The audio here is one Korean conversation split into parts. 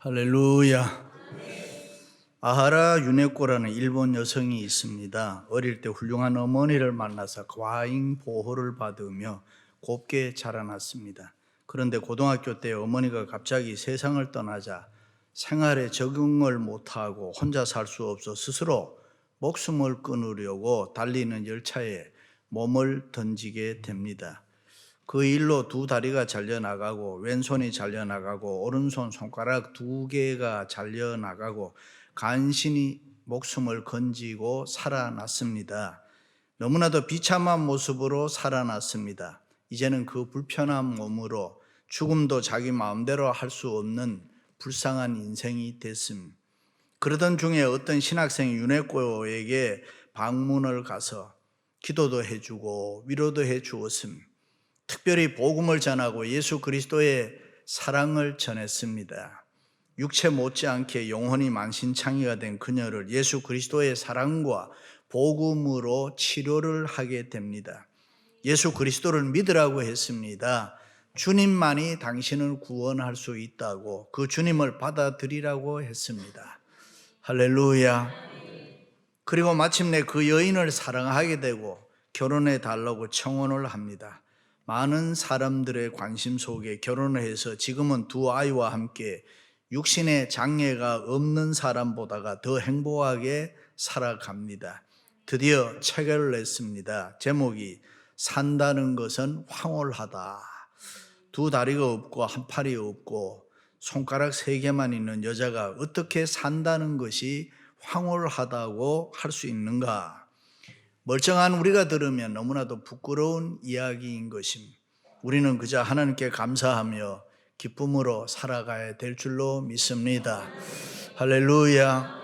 할렐루야. 아하라 유네코라는 일본 여성이 있습니다. 어릴 때 훌륭한 어머니를 만나서 과잉 보호를 받으며 곱게 자라났습니다. 그런데 고등학교 때 어머니가 갑자기 세상을 떠나자 생활에 적응을 못하고 혼자 살 수 없어 스스로 목숨을 끊으려고 달리는 열차에 몸을 던지게 됩니다. 그 일로 두 다리가 잘려나가고 왼손이 잘려나가고 오른손 손가락 두 개가 잘려나가고 간신히 목숨을 건지고 살아났습니다. 너무나도 비참한 모습으로 살아났습니다. 이제는 그 불편한 몸으로 죽음도 자기 마음대로 할 수 없는 불쌍한 인생이 됐습니다. 그러던 중에 어떤 신학생이 유네코에게 방문을 가서 기도도 해주고 위로도 해주었습니다. 특별히 복음을 전하고 예수 그리스도의 사랑을 전했습니다. 육체 못지않게 영혼이 만신창이가 된 그녀를 예수 그리스도의 사랑과 복음으로 치료를 하게 됩니다. 예수 그리스도를 믿으라고 했습니다. 주님만이 당신을 구원할 수 있다고, 그 주님을 받아들이라고 했습니다. 할렐루야. 그리고 마침내 그 여인을 사랑하게 되고 결혼해 달라고 청혼을 합니다. 많은 사람들의 관심 속에 결혼을 해서 지금은 두 아이와 함께 육신의 장애가 없는 사람보다가 더 행복하게 살아갑니다. 드디어 책을 냈습니다. 제목이 산다는 것은 황홀하다. 두 다리가 없고 한 팔이 없고 손가락 세 개만 있는 여자가 어떻게 산다는 것이 황홀하다고 할 수 있는가? 멀쩡한 우리가 들으면 너무나도 부끄러운 이야기인 것입니다. 우리는 그저 하나님께 감사하며 기쁨으로 살아가야 될 줄로 믿습니다. 할렐루야.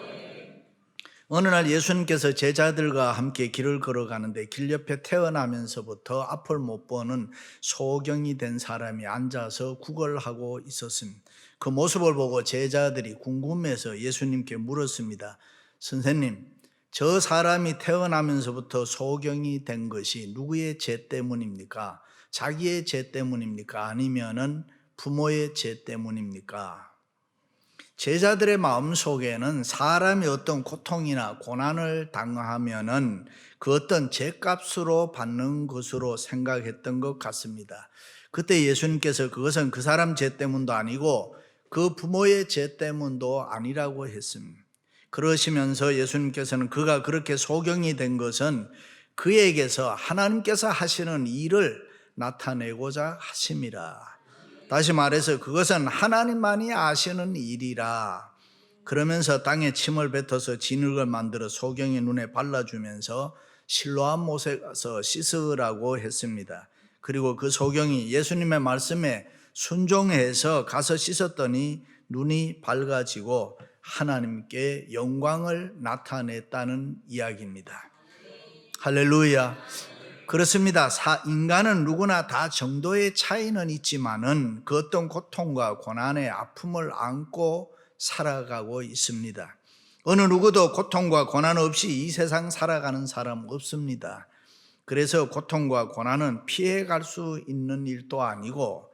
어느 날 예수님께서 제자들과 함께 길을 걸어가는데 길 옆에 태어나면서부터 앞을 못 보는 소경이 된 사람이 앉아서 구걸하고 있었습니다. 그 모습을 보고 제자들이 궁금해서 예수님께 물었습니다. 선생님, 저 사람이 태어나면서부터 소경이 된 것이 누구의 죄 때문입니까? 자기의 죄 때문입니까? 아니면은 부모의 죄 때문입니까? 제자들의 마음속에는 사람이 어떤 고통이나 고난을 당하면은 그 어떤 죄값으로 받는 것으로 생각했던 것 같습니다. 그때 예수님께서 그것은 그 사람 죄 때문도 아니고 그 부모의 죄 때문도 아니라고 했습니다. 그러시면서 예수님께서는 그가 그렇게 소경이 된 것은 그에게서 하나님께서 하시는 일을 나타내고자 하심이라. 다시 말해서 그것은 하나님만이 아시는 일이라. 그러면서 땅에 침을 뱉어서 진흙을 만들어 소경의 눈에 발라주면서 실로암 못에 가서 씻으라고 했습니다. 그리고 그 소경이 예수님의 말씀에 순종해서 가서 씻었더니 눈이 밝아지고 하나님께 영광을 나타냈다는 이야기입니다. 할렐루야. 그렇습니다. 인간은 누구나 다 정도의 차이는 있지만은 그 어떤 고통과 고난의 아픔을 안고 살아가고 있습니다. 어느 누구도 고통과 고난 없이 이 세상 살아가는 사람 없습니다. 그래서 고통과 고난은 피해갈 수 있는 일도 아니고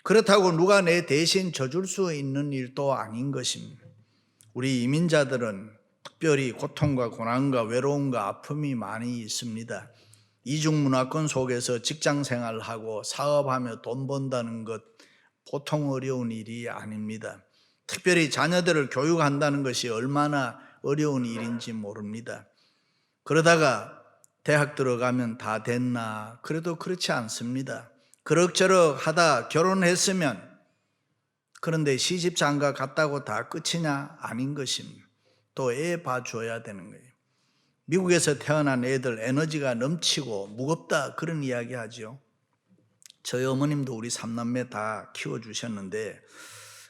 그렇다고 누가 내 대신 져줄 수 있는 일도 아닌 것입니다. 우리 이민자들은 특별히 고통과 고난과 외로움과 아픔이 많이 있습니다. 이중문화권 속에서 직장생활하고 사업하며 돈 번다는 것 보통 어려운 일이 아닙니다. 특별히 자녀들을 교육한다는 것이 얼마나 어려운 일인지 모릅니다. 그러다가 대학 들어가면 다 됐나? 그래도 그렇지 않습니다. 그럭저럭 하다 결혼했으면 그런데 시집장가 갔다고 다 끝이냐? 아닌 것입니다. 또 애 봐줘야 되는 거예요. 미국에서 태어난 애들 에너지가 넘치고 무겁다 그런 이야기 하죠. 저희 어머님도 우리 삼남매 다 키워주셨는데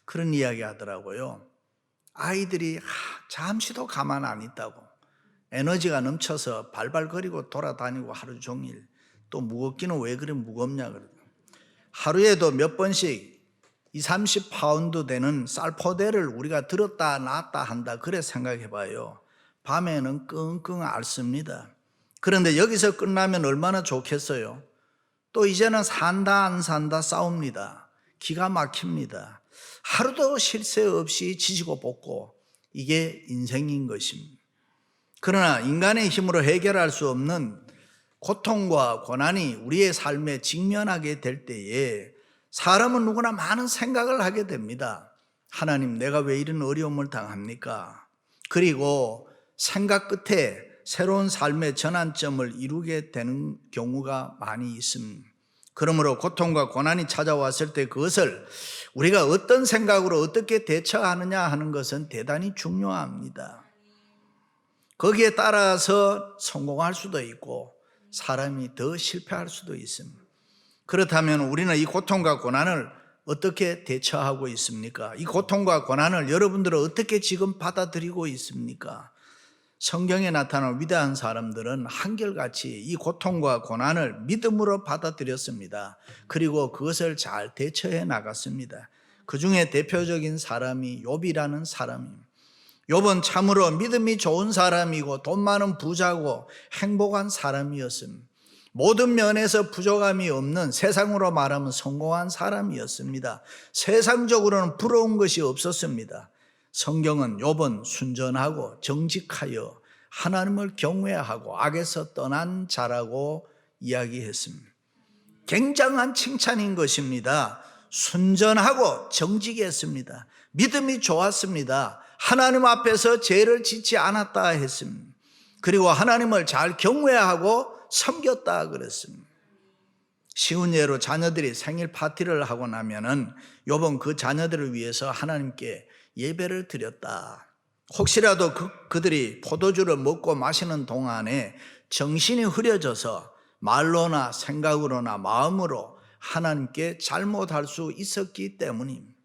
그런 이야기 하더라고요. 아이들이 잠시도 가만 안 있다고 에너지가 넘쳐서 발발거리고 돌아다니고 하루 종일 또 무겁기는 왜 그래 무겁냐 그러고 하루에도 몇 번씩 20, 30파운드 되는 쌀포대를 우리가 들었다 놨다 한다 그래 생각해 봐요. 밤에는 끙끙 앓습니다. 그런데 여기서 끝나면 얼마나 좋겠어요. 또 이제는 산다 안 산다 싸웁니다. 기가 막힙니다. 하루도 쉴 새 없이 지지고 볶고 이게 인생인 것입니다. 그러나 인간의 힘으로 해결할 수 없는 고통과 고난이 우리의 삶에 직면하게 될 때에 사람은 누구나 많은 생각을 하게 됩니다. 하나님, 내가 왜 이런 어려움을 당합니까? 그리고 생각 끝에 새로운 삶의 전환점을 이루게 되는 경우가 많이 있습니다. 그러므로 고통과 고난이 찾아왔을 때 그것을 우리가 어떤 생각으로 어떻게 대처하느냐 하는 것은 대단히 중요합니다. 거기에 따라서 성공할 수도 있고 사람이 더 실패할 수도 있습니다. 그렇다면 우리는 이 고통과 고난을 어떻게 대처하고 있습니까? 이 고통과 고난을 여러분들은 어떻게 지금 받아들이고 있습니까? 성경에 나타난 위대한 사람들은 한결같이 이 고통과 고난을 믿음으로 받아들였습니다. 그리고 그것을 잘 대처해 나갔습니다. 그 중에 대표적인 사람이 욥이라는 사람입니다. 욥은 참으로 믿음이 좋은 사람이고 돈 많은 부자고 행복한 사람이었습니다. 모든 면에서 부족함이 없는, 세상으로 말하면 성공한 사람이었습니다. 세상적으로는 부러운 것이 없었습니다. 성경은 욥은 순전하고 정직하여 하나님을 경외하고 악에서 떠난 자라고 이야기했습니다. 굉장한 칭찬인 것입니다. 순전하고 정직했습니다. 믿음이 좋았습니다. 하나님 앞에서 죄를 짓지 않았다 했습니다. 그리고 하나님을 잘 경외하고 섬겼다 그랬습니다. 쉬운 예로 자녀들이 생일 파티를 하고 나면은 욥은 그 자녀들을 위해서 하나님께 예배를 드렸다. 혹시라도 그들이 포도주를 먹고 마시는 동안에 정신이 흐려져서 말로나 생각으로나 마음으로 하나님께 잘못할 수 있었기 때문입니다.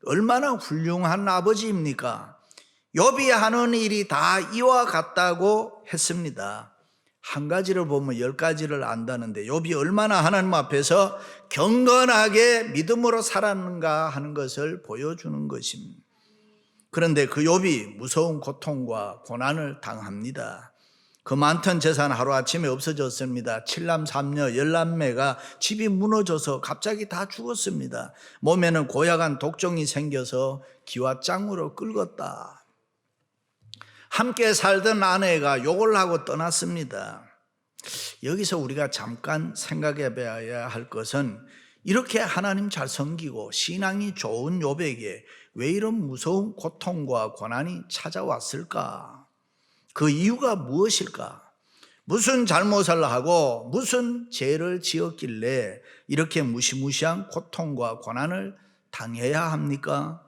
얼마나 훌륭한 아버지입니까? 욥이 하는 일이 다 이와 같다고 했습니다. 한 가지를 보면 10가지를 안다는데 욥이 얼마나 하나님 앞에서 경건하게 믿음으로 살았는가 하는 것을 보여주는 것입니다. 그런데 그 욥이 무서운 고통과 고난을 당합니다. 그 많던 재산 하루아침에 없어졌습니다. 7남 3녀 10남매가 집이 무너져서 갑자기 다 죽었습니다. 몸에는 고약한 독종이 생겨서 기와장으로 끓었다. 함께 살던 아내가 욕을 하고 떠났습니다. 여기서 우리가 잠깐 생각해 봐야 할 것은 이렇게 하나님 잘 섬기고 신앙이 좋은 욥에게 왜 이런 무서운 고통과 고난이 찾아왔을까? 그 이유가 무엇일까? 무슨 잘못을 하고 무슨 죄를 지었길래 이렇게 무시무시한 고통과 고난을 당해야 합니까?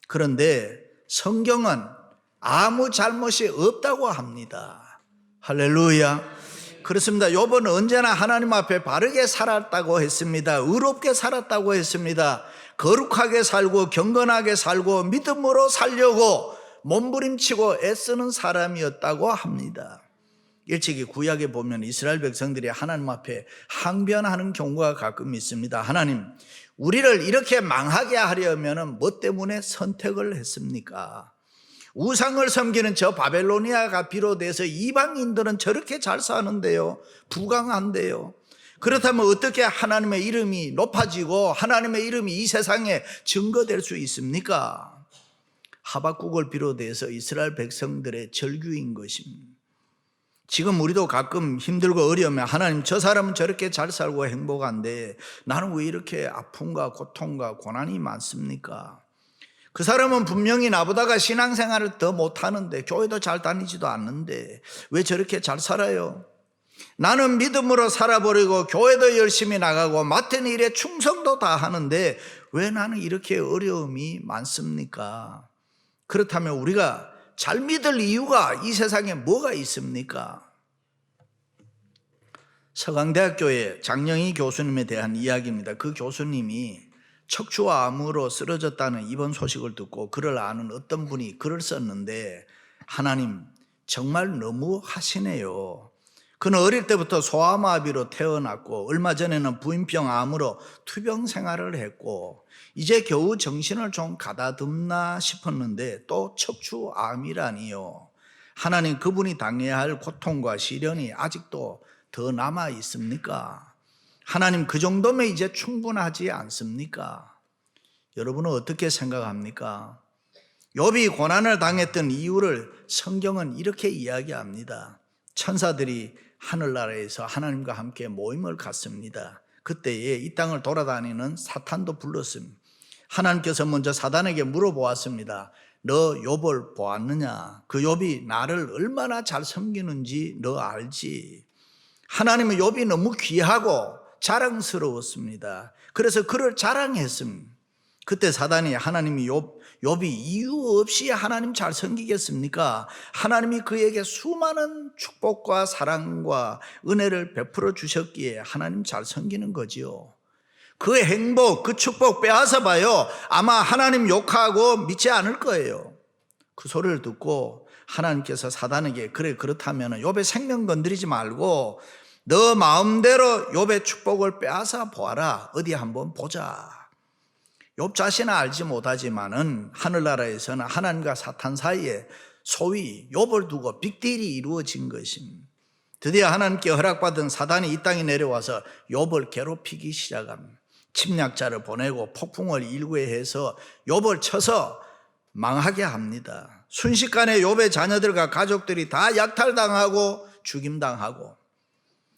그런데 성경은 아무 잘못이 없다고 합니다. 할렐루야. 그렇습니다. 욥은 언제나 하나님 앞에 바르게 살았다고 했습니다. 의롭게 살았다고 했습니다. 거룩하게 살고 경건하게 살고 믿음으로 살려고 몸부림치고 애쓰는 사람이었다고 합니다. 일찍이 구약에 보면 이스라엘 백성들이 하나님 앞에 항변하는 경우가 가끔 있습니다. 하나님, 우리를 이렇게 망하게 하려면 뭐 때문에 선택을 했습니까? 우상을 섬기는 저 바벨로니아가 비롯해서 이방인들은 저렇게 잘 사는데요, 부강한데요. 그렇다면 어떻게 하나님의 이름이 높아지고 하나님의 이름이 이 세상에 증거될 수 있습니까? 하박국을 비롯해서 이스라엘 백성들의 절규인 것입니다. 지금 우리도 가끔 힘들고 어려우면 하나님, 저 사람은 저렇게 잘 살고 행복한데 나는 왜 이렇게 아픔과 고통과 고난이 많습니까? 그 사람은 분명히 나보다가 신앙생활을 더 못하는데, 교회도 잘 다니지도 않는데 왜 저렇게 잘 살아요? 나는 믿음으로 살아버리고 교회도 열심히 나가고 맡은 일에 충성도 다 하는데 왜 나는 이렇게 어려움이 많습니까? 그렇다면 우리가 잘 믿을 이유가 이 세상에 뭐가 있습니까? 서강대학교의 장영희 교수님에 대한 이야기입니다. 그 교수님이 척추와 암으로 쓰러졌다는 이번 소식을 듣고 글을 아는 어떤 분이 글을 썼는데, 하나님 정말 너무 하시네요. 그는 어릴 때부터 소아마비로 태어났고 얼마 전에는 부인병 암으로 투병 생활을 했고 이제 겨우 정신을 좀 가다듬나 싶었는데 또 척추암이라니요. 하나님, 그분이 당해야 할 고통과 시련이 아직도 더 남아 있습니까? 하나님, 그 정도면 이제 충분하지 않습니까? 여러분은 어떻게 생각합니까? 욥이 고난을 당했던 이유를 성경은 이렇게 이야기합니다. 천사들이 하늘나라에서 하나님과 함께 모임을 갖습니다. 그때에 이 땅을 돌아다니는 사탄도 불렀습니다. 하나님께서 먼저 사단에게 물어보았습니다. 너 욥을 보았느냐? 그 욥이 나를 얼마나 잘 섬기는지 너 알지? 하나님은 욥이 너무 귀하고 자랑스러웠습니다. 그래서 그를 자랑했습니다. 그때 사단이 하나님이 욥이 이유 없이 하나님 잘 섬기겠습니까? 하나님이 그에게 수많은 축복과 사랑과 은혜를 베풀어 주셨기에 하나님 잘 섬기는 거지요. 그 행복, 그 축복 빼앗아 봐요. 아마 하나님 욕하고 믿지 않을 거예요. 그 소리를 듣고 하나님께서 사단에게 그래 그렇다면 욥의 생명 건드리지 말고 너 마음대로 욥의 축복을 빼앗아 보아라. 어디 한번 보자. 욥 자신은 알지 못하지만은 하늘나라에서는 하나님과 사탄 사이에 소위 욥을 두고 빅딜이 이루어진 것입니다. 드디어 하나님께 허락받은 사단이 이 땅에 내려와서 욥을 괴롭히기 시작합니다. 침략자를 보내고 폭풍을 일구해서 욥을 쳐서 망하게 합니다. 순식간에 욥의 자녀들과 가족들이 다 약탈당하고 죽임당하고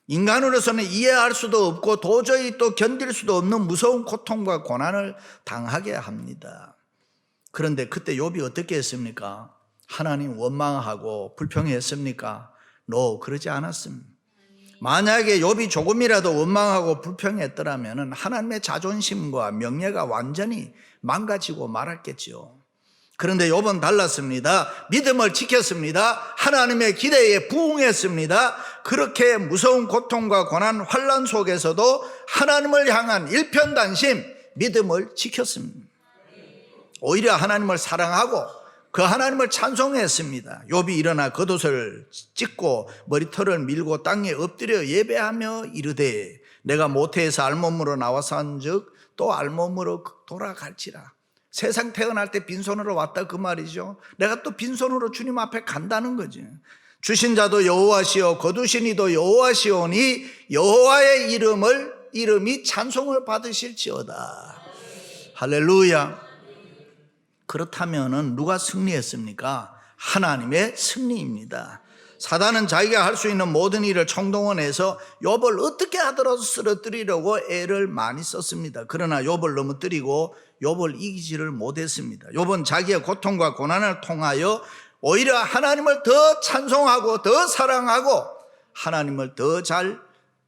인간으로서는 이해할 수도 없고 도저히 또 견딜 수도 없는 무서운 고통과 고난을 당하게 합니다. 그런데 그때 욥이 어떻게 했습니까? 하나님 원망하고 불평했습니까? 그러지 않았습니다. 만약에 욥이 조금이라도 원망하고 불평했더라면 하나님의 자존심과 명예가 완전히 망가지고 말았겠지요. 그런데 욥은 달랐습니다. 믿음을 지켰습니다. 하나님의 기대에 부응했습니다. 그렇게 무서운 고통과 고난, 환난 속에서도 하나님을 향한 일편단심, 믿음을 지켰습니다. 오히려 하나님을 사랑하고 그 하나님을 찬송했습니다. 욥이 일어나 겉옷을 찢고 머리털을 밀고 땅에 엎드려 예배하며 이르되 내가 모태에서 알몸으로 나와서 한즉 또 알몸으로 돌아갈지라. 세상 태어날 때 빈손으로 왔다 그 말이죠. 내가 또 빈손으로 주님 앞에 간다는 거지. 주신 자도 여호와시오 거두신 이도 여호와시오니 여호와의 이름이 찬송을 받으실지어다. 할렐루야. 그렇다면 누가 승리했습니까? 하나님의 승리입니다. 사단은 자기가 할 수 있는 모든 일을 총동원해서 욥을 어떻게 하더라도 쓰러뜨리려고 애를 많이 썼습니다. 그러나 욥을 넘어뜨리고 욥을 이기지를 못했습니다. 욥은 자기의 고통과 고난을 통하여 오히려 하나님을 더 찬송하고 더 사랑하고 하나님을 더 잘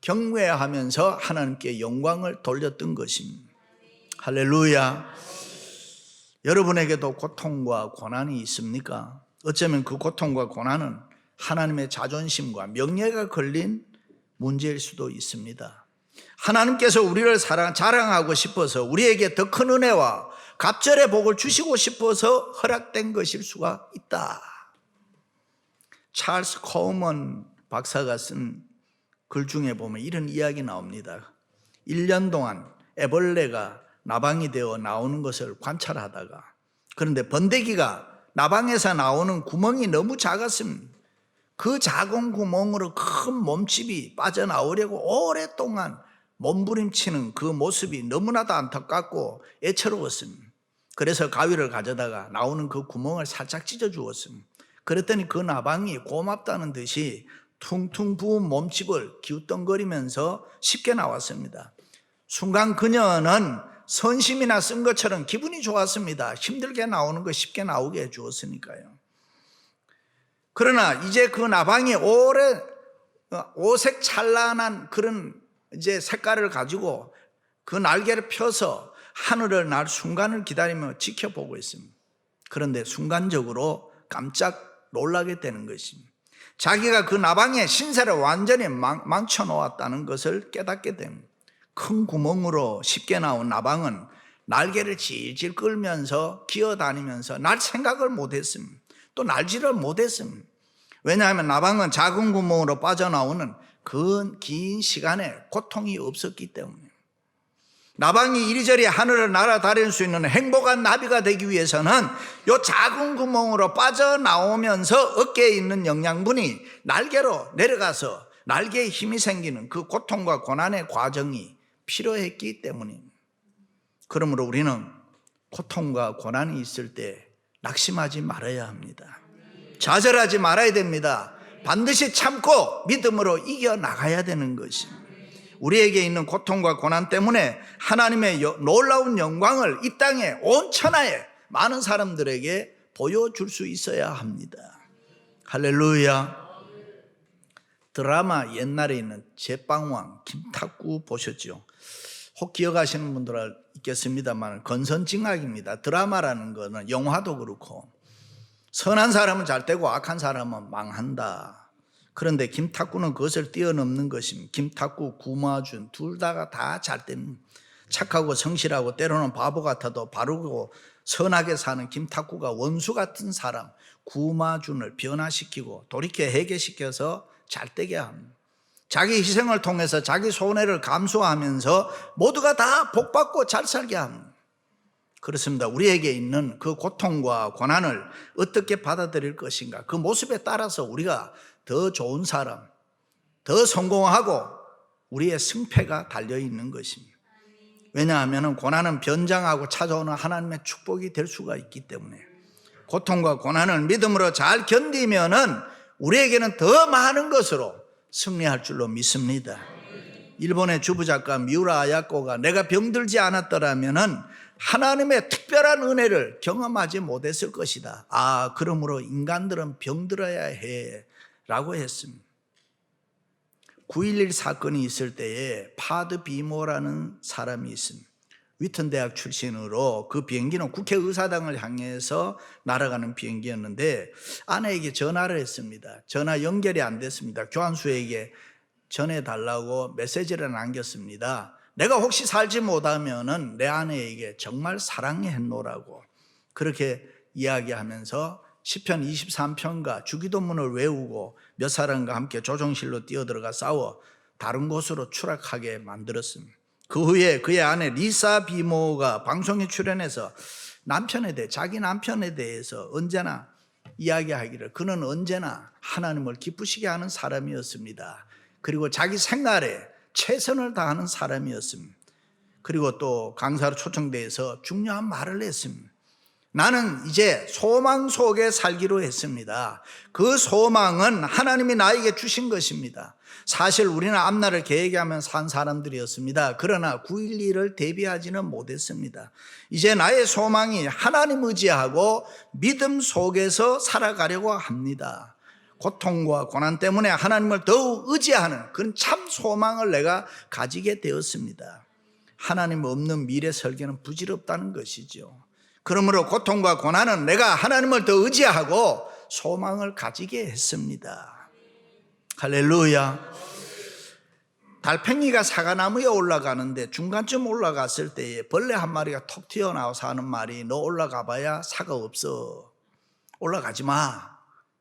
경외하면서 하나님께 영광을 돌렸던 것입니다. 할렐루야. 여러분에게도 고통과 고난이 있습니까? 어쩌면 그 고통과 고난은 하나님의 자존심과 명예가 걸린 문제일 수도 있습니다. 하나님께서 우리를 자랑하고 싶어서 우리에게 더 큰 은혜와 갑절의 복을 주시고 싶어서 허락된 것일 수가 있다. 찰스 코우먼 박사가 쓴 글 중에 보면 이런 이야기 나옵니다. 1년 동안 애벌레가 나방이 되어 나오는 것을 관찰하다가 그런데 번데기가 나방에서 나오는 구멍이 너무 작았습니다. 그 작은 구멍으로 큰 몸집이 빠져나오려고 오랫동안 몸부림치는 그 모습이 너무나도 안타깝고 애처로웠습니다. 그래서 가위를 가져다가 나오는 그 구멍을 살짝 찢어 주었습니다. 그랬더니 그 나방이 고맙다는 듯이 퉁퉁 부은 몸집을 기웃덩거리면서 쉽게 나왔습니다. 순간 그녀는 선심이나 쓴 것처럼 기분이 좋았습니다. 힘들게 나오는 거 쉽게 나오게 해주었으니까요. 그러나 이제 그 나방이 오색 찬란한 그런 이제 색깔을 가지고 그 날개를 펴서 하늘을 날 순간을 기다리며 지켜보고 있습니다. 그런데 순간적으로 깜짝 놀라게 되는 것입니다. 자기가 그 나방의 신세를 완전히 망쳐 놓았다는 것을 깨닫게 됩니다. 큰 구멍으로 쉽게 나온 나방은 날개를 질질 끌면서 기어다니면서 날 생각을 못했습니다. 또 날지를 못했습니다. 왜냐하면 나방은 작은 구멍으로 빠져나오는 그 긴 시간에 고통이 없었기 때문에. 나방이 이리저리 하늘을 날아다닐 수 있는 행복한 나비가 되기 위해서는 이 작은 구멍으로 빠져나오면서 어깨에 있는 영양분이 날개로 내려가서 날개에 힘이 생기는 그 고통과 고난의 과정이 필요했기 때문입니다. 그러므로 우리는 고통과 고난이 있을 때 낙심하지 말아야 합니다. 좌절하지 말아야 됩니다. 반드시 참고 믿음으로 이겨나가야 되는 것입니다. 우리에게 있는 고통과 고난 때문에 하나님의 놀라운 영광을 이 땅에 온 천하에 많은 사람들에게 보여줄 수 있어야 합니다. 할렐루야. 드라마 옛날에 있는 제빵왕 김탁구 보셨죠? 혹 기억하시는 분들 있겠습니다만 건선징악입니다. 드라마라는 거는 영화도 그렇고 선한 사람은 잘 되고 악한 사람은 망한다. 그런데 김탁구는 그것을 뛰어넘는 것입니다. 김탁구, 구마준 둘 다가 다 잘된 착하고 성실하고 때로는 바보 같아도 바르고 선하게 사는 김탁구가 원수 같은 사람 구마준을 변화시키고 돌이켜 회개시켜서 잘되게 합니다. 자기 희생을 통해서 자기 손해를 감수하면서 모두가 다 복받고 잘 살게 합니다. 그렇습니다. 우리에게 있는 그 고통과 고난을 어떻게 받아들일 것인가, 그 모습에 따라서 우리가 더 좋은 사람, 더 성공하고 우리의 승패가 달려있는 것입니다. 왜냐하면 고난은 변장하고 찾아오는 하나님의 축복이 될 수가 있기 때문에 고통과 고난을 믿음으로 잘 견디면은 우리에게는 더 많은 것으로 승리할 줄로 믿습니다. 일본의 주부작가 미우라 아야코가 내가 병들지 않았더라면은 하나님의 특별한 은혜를 경험하지 못했을 것이다. 아, 그러므로 인간들은 병들어야 해 라고 했습니다. 9.11 사건이 있을 때에 파드 비모라는 사람이 있습니다. 위튼 대학 출신으로 그 비행기는 국회의사당을 향해서 날아가는 비행기였는데 아내에게 전화를 했습니다. 전화 연결이 안 됐습니다. 교환수에게 전해달라고 메시지를 남겼습니다. 내가 혹시 살지 못하면은 내 아내에게 정말 사랑했노라고 그렇게 이야기하면서 시편 23편과 주기도문을 외우고 몇 사람과 함께 조종실로 뛰어들어가 싸워 다른 곳으로 추락하게 만들었습니다. 그 후에 그의 아내 리사 비모가 방송에 출연해서 자기 남편에 대해서 언제나 이야기하기를 그는 언제나 하나님을 기쁘시게 하는 사람이었습니다. 그리고 자기 생활에 최선을 다하는 사람이었습니다. 그리고 또 강사로 초청돼서 중요한 말을 했습니다. 나는 이제 소망 속에 살기로 했습니다. 그 소망은 하나님이 나에게 주신 것입니다. 사실 우리는 앞날을 계획하며 산 사람들이었습니다. 그러나 9.11을 대비하지는 못했습니다. 이제 나의 소망이 하나님 의지하고 믿음 속에서 살아가려고 합니다. 고통과 고난 때문에 하나님을 더욱 의지하는 그런 참 소망을 내가 가지게 되었습니다. 하나님 없는 미래 설계는 부질없다는 것이죠. 그러므로 고통과 고난은 내가 하나님을 더 의지하고 소망을 가지게 했습니다. 할렐루야. 달팽이가 사과나무에 올라가는데 중간쯤 올라갔을 때에 벌레 한 마리가 톡 튀어나와서 하는 말이 너 올라가 봐야 사과 없어. 올라가지 마.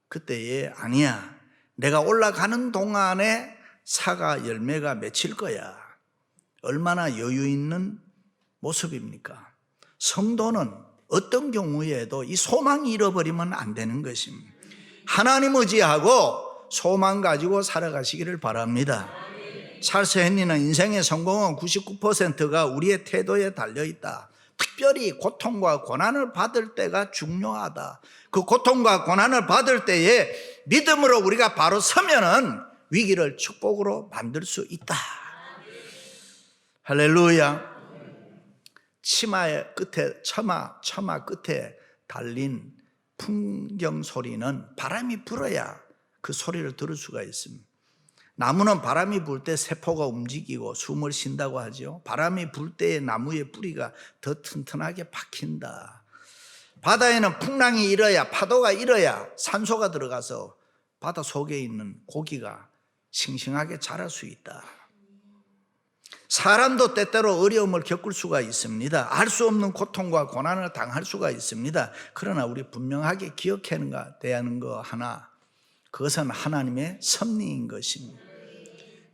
그때에 아니야. 내가 올라가는 동안에 사과 열매가 맺힐 거야. 얼마나 여유 있는 모습입니까? 성도는 어떤 경우에도 이 소망 잃어버리면 안 되는 것입니다. 하나님 의지하고 소망 가지고 살아가시기를 바랍니다. 찰스 헨리는 인생의 성공은 99%가 우리의 태도에 달려있다. 특별히 고통과 고난을 받을 때가 중요하다. 그 고통과 고난을 받을 때에 믿음으로 우리가 바로 서면은 위기를 축복으로 만들 수 있다. 할렐루야. 치마의 끝에 처마 끝에 달린 풍경 소리는 바람이 불어야 그 소리를 들을 수가 있습니다. 나무는 바람이 불 때 세포가 움직이고 숨을 쉰다고 하죠. 바람이 불 때의 나무의 뿌리가 더 튼튼하게 박힌다. 바다에는 풍랑이 일어야, 파도가 일어야 산소가 들어가서 바다 속에 있는 고기가 싱싱하게 자랄 수 있다. 사람도 때때로 어려움을 겪을 수가 있습니다. 알 수 없는 고통과 고난을 당할 수가 있습니다. 그러나 우리 분명하게 기억해야 되는 거 하나, 그것은 하나님의 섭리인 것입니다.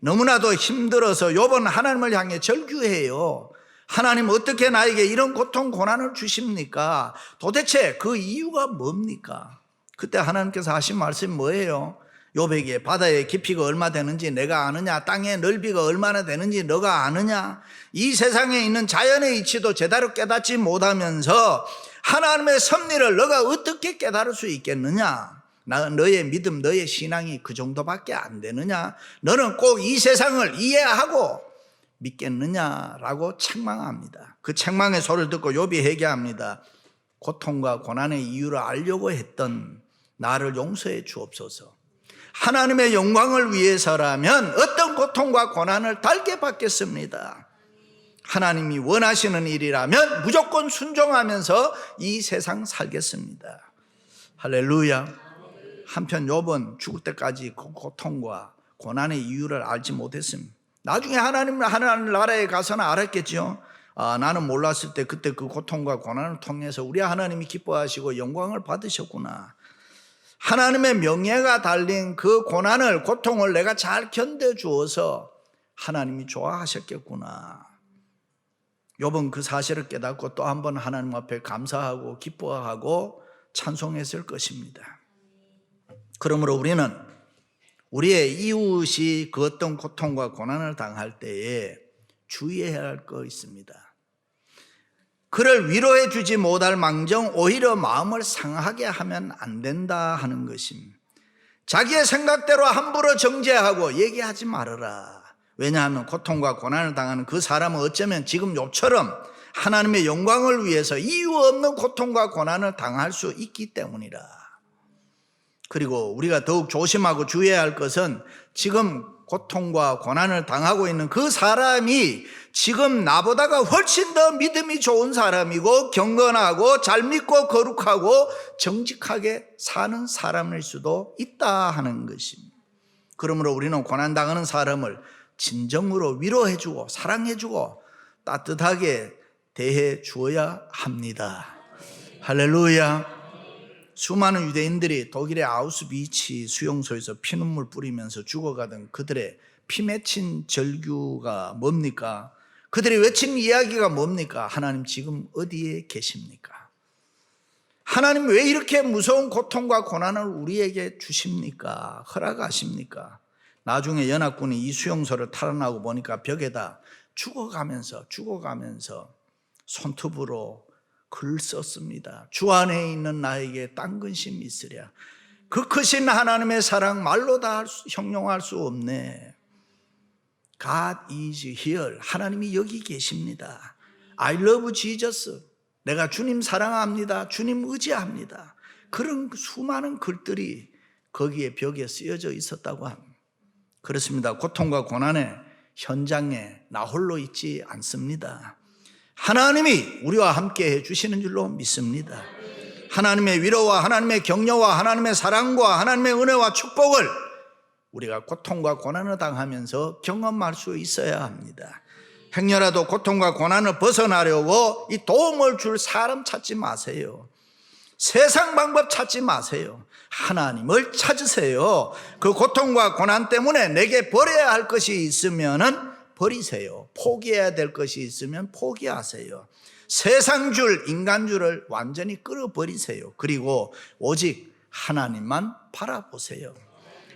너무나도 힘들어서 욥은 하나님을 향해 절규해요. 하나님 어떻게 나에게 이런 고통 고난을 주십니까? 도대체 그 이유가 뭡니까? 그때 하나님께서 하신 말씀이 뭐예요? 욥에게 바다의 깊이가 얼마 되는지 내가 아느냐, 땅의 넓이가 얼마나 되는지 너가 아느냐, 이 세상에 있는 자연의 이치도 제대로 깨닫지 못하면서 하나님의 섭리를 너가 어떻게 깨달을 수 있겠느냐, 너의 믿음, 너의 신앙이 그 정도밖에 안 되느냐, 너는 꼭 이 세상을 이해하고 믿겠느냐라고 책망합니다. 그 책망의 소리를 듣고 욥이 회개합니다. 고통과 고난의 이유를 알려고 했던 나를 용서해 주옵소서. 하나님의 영광을 위해서라면 어떤 고통과 고난을 달게 받겠습니다. 하나님이 원하시는 일이라면 무조건 순종하면서 이 세상 살겠습니다. 할렐루야. 한편 욥은 죽을 때까지 그 고통과 고난의 이유를 알지 못했습니다. 나중에 하나님 나라에 가서는 알았겠죠. 나는 몰랐을 때 그때 그 고통과 고난을 통해서 우리 하나님이 기뻐하시고 영광을 받으셨구나. 하나님의 명예가 달린 그 고난을, 고통을 내가 잘 견뎌주어서 하나님이 좋아하셨겠구나. 욥은 그 사실을 깨닫고 또 한 번 하나님 앞에 감사하고 기뻐하고 찬송했을 것입니다. 그러므로 우리는 우리의 이웃이 그 어떤 고통과 고난을 당할 때에 주의해야 할 거 있습니다. 그를 위로해 주지 못할 망정 오히려 마음을 상하게 하면 안 된다 하는 것입니다. 자기의 생각대로 함부로 정죄하고 얘기하지 말아라. 왜냐하면 고통과 고난을 당하는 그 사람은 어쩌면 지금 욥처럼 하나님의 영광을 위해서 이유 없는 고통과 고난을 당할 수 있기 때문이라. 그리고 우리가 더욱 조심하고 주의해야 할 것은 지금 고통과 고난을 당하고 있는 그 사람이 지금 나보다가 훨씬 더 믿음이 좋은 사람이고 경건하고 잘 믿고 거룩하고 정직하게 사는 사람일 수도 있다 하는 것입니다. 그러므로 우리는 고난당하는 사람을 진정으로 위로해주고 사랑해주고 따뜻하게 대해 주어야 합니다. 할렐루야. 수많은 유대인들이 독일의 아우슈비츠 수용소에서 피눈물 뿌리면서 죽어가던 그들의 피 맺힌 절규가 뭡니까? 그들이 외친 이야기가 뭡니까? 하나님 지금 어디에 계십니까? 하나님 왜 이렇게 무서운 고통과 고난을 우리에게 주십니까? 허락하십니까? 나중에 연합군이 이 수용소를 탈환하고 보니까 벽에다 죽어가면서 손톱으로 글 썼습니다. 주 안에 있는 나에게 딴 근심이 있으랴. 그 크신 하나님의 사랑 말로 다 형용할 수 없네. God is here. 하나님이 여기 계십니다. I love Jesus. 내가 주님 사랑합니다. 주님 의지합니다. 그런 수많은 글들이 거기에 벽에 쓰여져 있었다고 합니다. 그렇습니다. 고통과 고난의 현장에 나 홀로 있지 않습니다. 하나님이 우리와 함께 해주시는 줄로 믿습니다. 하나님의 위로와 하나님의 격려와 하나님의 사랑과 하나님의 은혜와 축복을 우리가 고통과 고난을 당하면서 경험할 수 있어야 합니다. 행여라도 고통과 고난을 벗어나려고 이 도움을 줄 사람 찾지 마세요. 세상 방법 찾지 마세요. 하나님을 찾으세요. 그 고통과 고난 때문에 내게 버려야 할 것이 있으면은 버리세요. 포기해야 될 것이 있으면 포기하세요. 세상 줄, 인간 줄을 완전히 끌어버리세요. 그리고 오직 하나님만 바라보세요.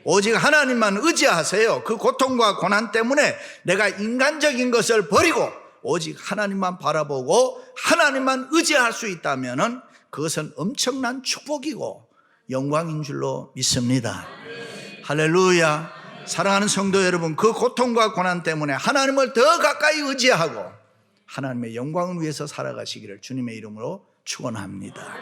오직 하나님만 의지하세요. 그 고통과 고난 때문에 내가 인간적인 것을 버리고 오직 하나님만 바라보고 하나님만 의지할 수 있다면 그것은 엄청난 축복이고 영광인 줄로 믿습니다. 할렐루야. 사랑하는 성도 여러분, 그 고통과 고난 때문에 하나님을 더 가까이 의지하고 하나님의 영광을 위해서 살아가시기를 주님의 이름으로 축원합니다.